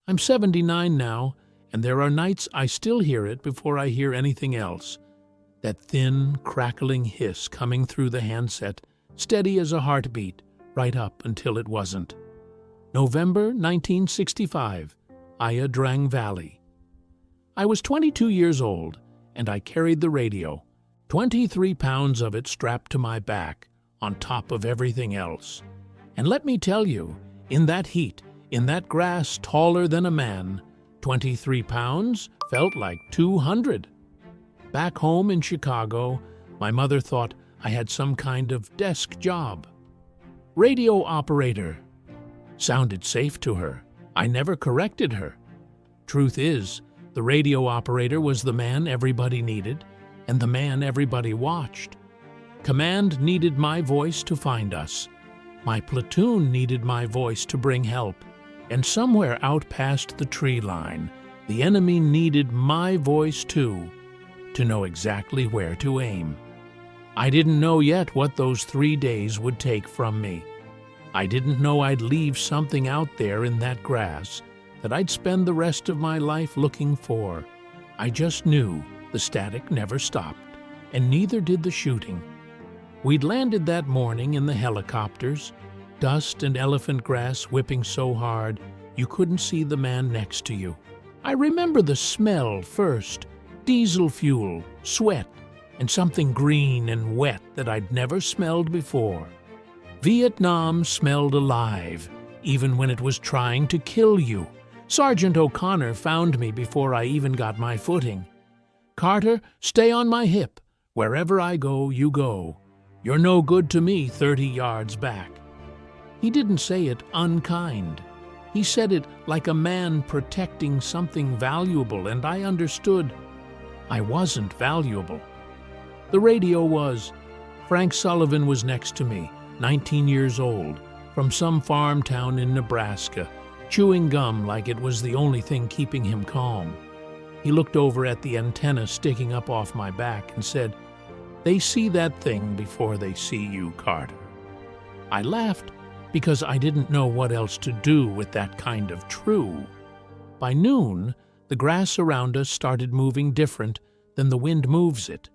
I'm 79 now, and there are nights I still hear it before I hear anything else. That thin, crackling hiss coming through the handset, steady as a heartbeat, right up until it wasn't. November 1965, Ia Drang Valley. I was 22 years old, and I carried the radio, 23 pounds of it strapped to my back, on top of everything else. And let me tell you, in that heat, in that grass taller than a man, 23 pounds felt like 200. Back home in Chicago, my mother thought I had some kind of desk job. Radio operator. Sounded safe to her. I never corrected her. Truth is, the radio operator was the man everybody needed, and the man everybody watched. Command needed my voice to find us. My platoon needed my voice to bring help. And somewhere out past the tree line, the enemy needed my voice too, to know exactly where to aim. I didn't know yet what those 3 days would take from me. I didn't know I'd leave something out there in that grass that I'd spend the rest of my life looking for. I just knew the static never stopped, and neither did the shooting. We'd landed that morning in the helicopters, dust and elephant grass whipping so hard you couldn't see the man next to you. I remember the smell first, diesel fuel, sweat, and something green and wet that I'd never smelled before. Vietnam smelled alive, even when it was trying to kill you. Sergeant O'Connor found me before I even got my footing. "Carter, stay on my hip. Wherever I go, you go. You're no good to me 30 yards back." He didn't say it unkind. He said it like a man protecting something valuable, and I understood I wasn't valuable. The radio was. Frank Sullivan was next to me, 19 years old, from some farm town in Nebraska, chewing gum like it was the only thing keeping him calm. He looked over at the antenna sticking up off my back and said, "They see that thing before they see you, Carter." I laughed because I didn't know what else to do with that kind of true. By noon, the grass around us started moving different than the wind moves it.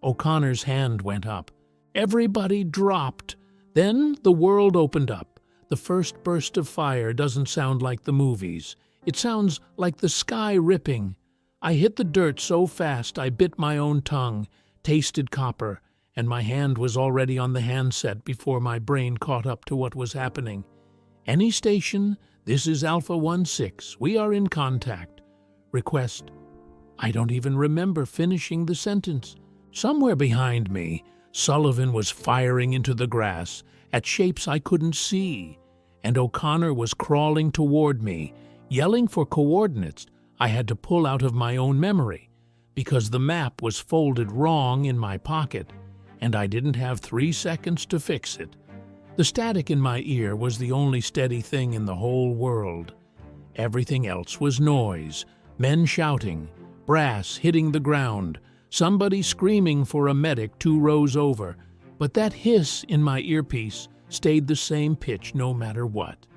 O'Connor's hand went up. Everybody dropped. Then the world opened up. The first burst of fire doesn't sound like the movies. It sounds like the sky ripping. I hit the dirt so fast I bit my own tongue, tasted copper, and my hand was already on the handset before my brain caught up to what was happening. "Any station, this is Alpha 16. We are in contact. Request." I don't even remember finishing the sentence. Somewhere behind me, Sullivan was firing into the grass at shapes I couldn't see, and O'Connor was crawling toward me, yelling for coordinates I had to pull out of my own memory, because the map was folded wrong in my pocket, and I didn't have 3 seconds to fix it. The static in my ear was the only steady thing in the whole world. Everything else was noise, men shouting, brass hitting the ground, somebody screaming for a medic 2 rows over, but that hiss in my earpiece stayed the same pitch no matter what.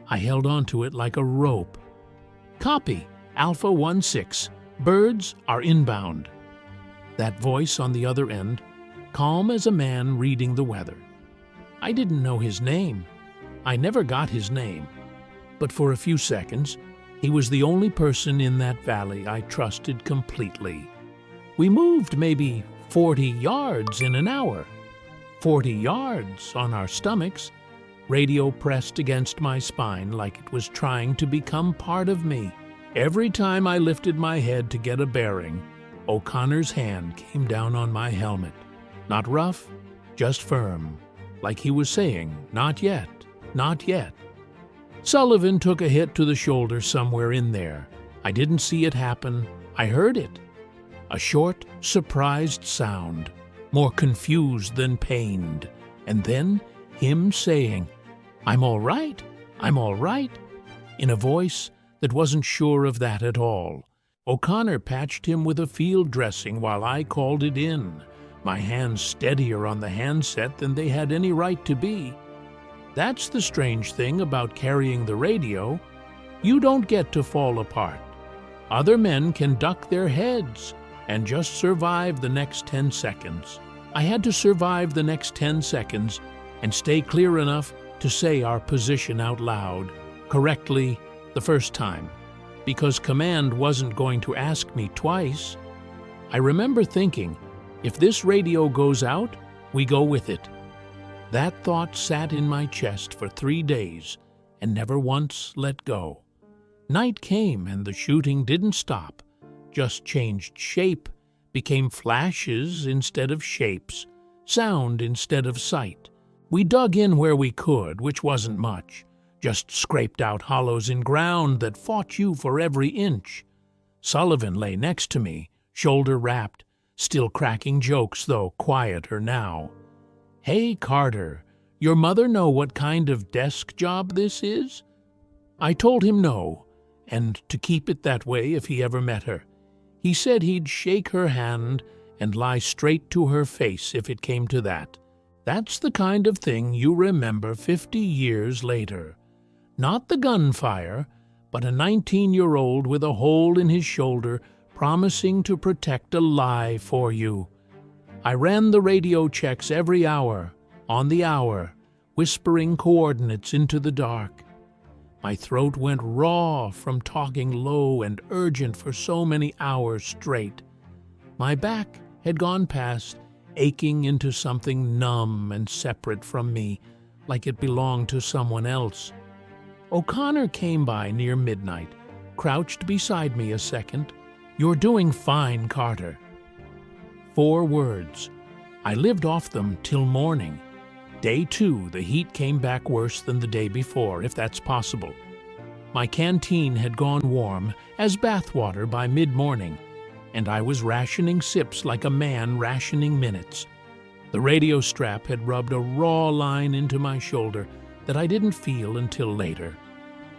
I held onto it like a rope. "Copy, Alpha 16. Birds are inbound." That voice on the other end, calm as a man reading the weather. I didn't know his name. I never got his name. But for a few seconds, he was the only person in that valley I trusted completely. We moved maybe 40 yards in an hour. 40 yards on our stomachs. Radio pressed against my spine like it was trying to become part of me. Every time I lifted my head to get a bearing, O'Connor's hand came down on my helmet. Not rough, just firm, like he was saying, "Not yet, not yet." Sullivan took a hit to the shoulder somewhere in there. I didn't see it happen. I heard it. A short, surprised sound, more confused than pained, and then him saying, "I'm all right, I'm all right," in a voice that wasn't sure of that at all. O'Connor patched him with a field dressing while I called it in, my hands steadier on the handset than they had any right to be. That's the strange thing about carrying the radio. You don't get to fall apart. Other men can duck their heads and just survive the next 10 seconds. I had to survive the next 10 seconds and stay clear enough to say our position out loud, correctly the first time, because command wasn't going to ask me twice. I remember thinking, if this radio goes out, we go with it. That thought sat in my chest for 3 days and never once let go. Night came and the shooting didn't stop, just changed shape, became flashes instead of shapes, sound instead of sight. We dug in where we could, which wasn't much, just scraped out hollows in ground that fought you for every inch. Sullivan lay next to me, shoulder wrapped, still cracking jokes, though quieter now. "Hey, Carter, your mother know what kind of desk job this is?" I told him no, and to keep it that way if he ever met her. He said he'd shake her hand and lie straight to her face if it came to that. That's the kind of thing you remember 50 years later. Not the gunfire, but a 19-year-old with a hole in his shoulder promising to protect a lie for you. I ran the radio checks every hour, on the hour, whispering coordinates into the dark. My throat went raw from talking low and urgent for so many hours straight. My back had gone past, aching into something numb and separate from me, like it belonged to someone else. O'Connor came by near midnight, crouched beside me a second. "You're doing fine, Carter." 4 words. I lived off them till morning. Day 2, the heat came back worse than the day before, if that's possible. My canteen had gone warm as bathwater by mid-morning, and I was rationing sips like a man rationing minutes. The radio strap had rubbed a raw line into my shoulder that I didn't feel until later.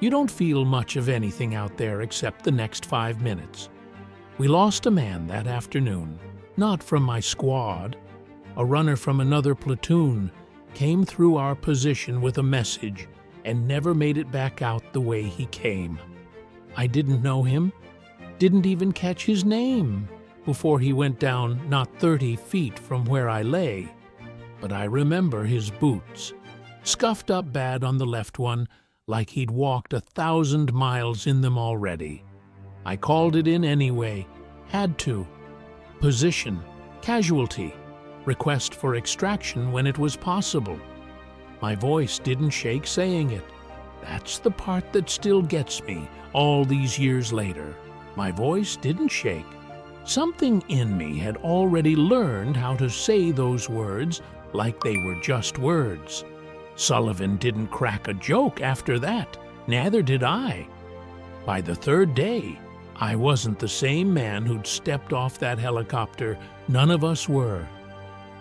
You don't feel much of anything out there except the next 5 minutes. We lost a man that afternoon, not from my squad. A runner from another platoon came through our position with a message and never made it back out the way he came. I didn't know him, didn't even catch his name before he went down not 30 feet from where I lay. But I remember his boots, scuffed up bad on the left one, like he'd walked 1,000 miles in them already. I called it in anyway, had to. Position, casualty, request for extraction when it was possible. My voice didn't shake saying it. That's the part that still gets me all these years later. My voice didn't shake. Something in me had already learned how to say those words like they were just words. Sullivan didn't crack a joke after that, neither did I. By the 3rd day, I wasn't the same man who'd stepped off that helicopter. None of us were.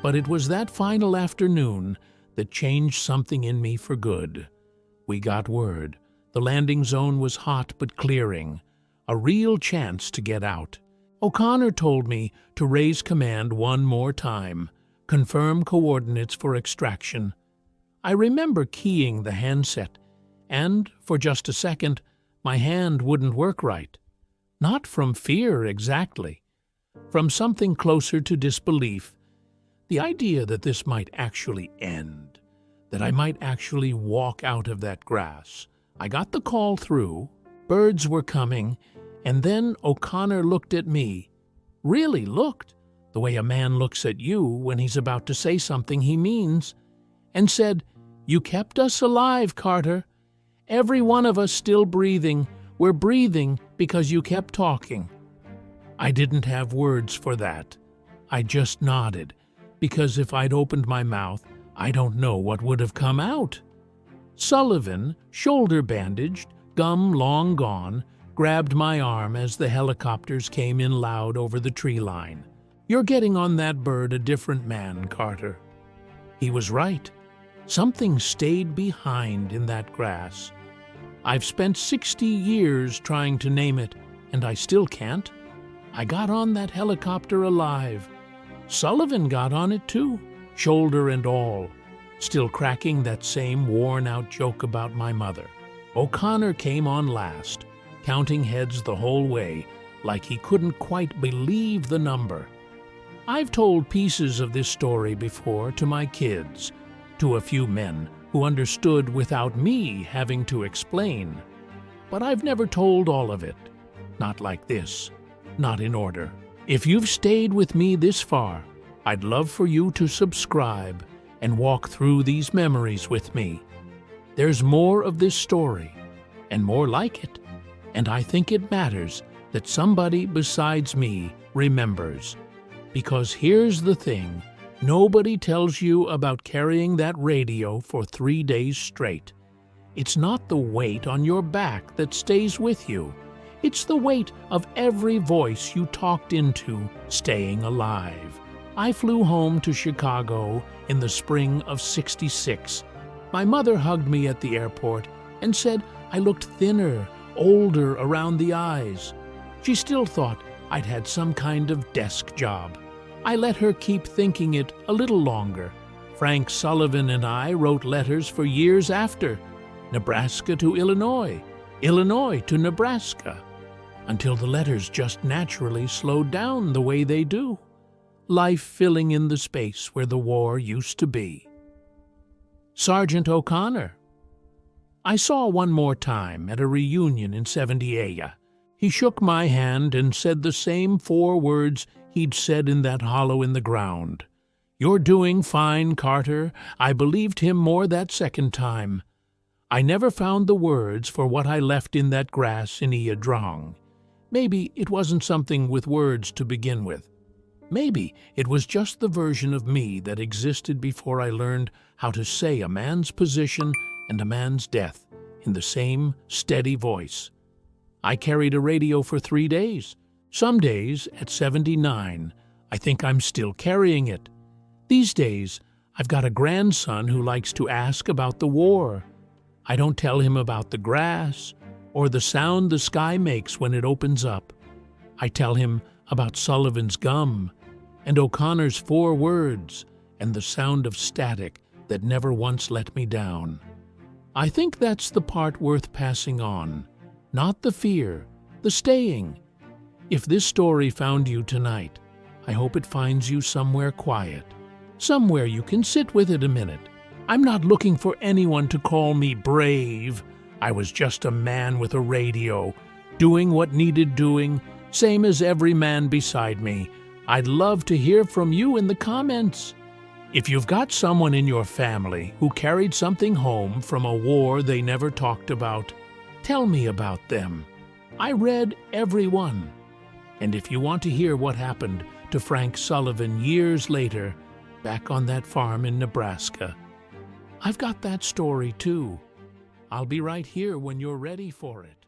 But it was that final afternoon that changed something in me for good. We got word. The landing zone was hot but clearing. A real chance to get out. O'Connor told me to raise command one more time, confirm coordinates for extraction. I remember keying the handset, and for just a second, my hand wouldn't work right. Not from fear exactly, from something closer to disbelief. The idea that this might actually end, that I might actually walk out of that grass. I got the call through, birds were coming, and then O'Connor looked at me. Really looked, the way a man looks at you when he's about to say something he means, and said, "You kept us alive, Carter. Every one of us still breathing. We're breathing because you kept talking." I didn't have words for that. I just nodded, because if I'd opened my mouth, I don't know what would have come out. Sullivan, shoulder bandaged, gum long gone, grabbed my arm as the helicopters came in loud over the tree line. "You're getting on that bird a different man, Carter." He was right. Something stayed behind in that grass. I've spent 60 years trying to name it, and I still can't. I got on that helicopter alive. Sullivan got on it too, shoulder and all, still cracking that same worn-out joke about my mother. O'Connor came on last, counting heads the whole way, like he couldn't quite believe the number. I've told pieces of this story before to my kids, to a few men who understood without me having to explain. But I've never told all of it. Not like this, not in order. If you've stayed with me this far, I'd love for you to subscribe and walk through these memories with me. There's more of this story, and more like it, and I think it matters that somebody besides me remembers. Because here's the thing, nobody tells you about carrying that radio for 3 days straight. It's not the weight on your back that stays with you. It's the weight of every voice you talked into staying alive. I flew home to Chicago in the spring of '66. My mother hugged me at the airport and said I looked thinner, older around the eyes. She still thought I'd had some kind of desk job. I let her keep thinking it a little longer. Frank Sullivan and I wrote letters for years after. Nebraska to Illinois, Illinois to Nebraska, until the letters just naturally slowed down the way they do. Life filling in the space where the war used to be. Sergeant O'Connor. I saw one more time at a reunion in '78. He shook my hand and said the same 4 words he'd said in that hollow in the ground. "You're doing fine, Carter." I believed him more that second time. I never found the words for what I left in that grass in Ia Drang. Maybe it wasn't something with words to begin with. Maybe it was just the version of me that existed before I learned how to say a man's position and a man's death in the same steady voice. I carried a radio for 3 days. Some days, at 79, I think I'm still carrying it. These days, I've got a grandson who likes to ask about the war. I don't tell him about the grass or the sound the sky makes when it opens up. I tell him about Sullivan's gum and O'Connor's 4 words and the sound of static that never once let me down. I think that's the part worth passing on, not the fear, the staying. If this story found you tonight, I hope it finds you somewhere quiet, somewhere you can sit with it a minute. I'm not looking for anyone to call me brave. I was just a man with a radio, doing what needed doing, same as every man beside me. I'd love to hear from you in the comments. If you've got someone in your family who carried something home from a war they never talked about, tell me about them. I read every one. And if you want to hear what happened to Frank Sullivan years later, back on that farm in Nebraska, I've got that story too. I'll be right here when you're ready for it.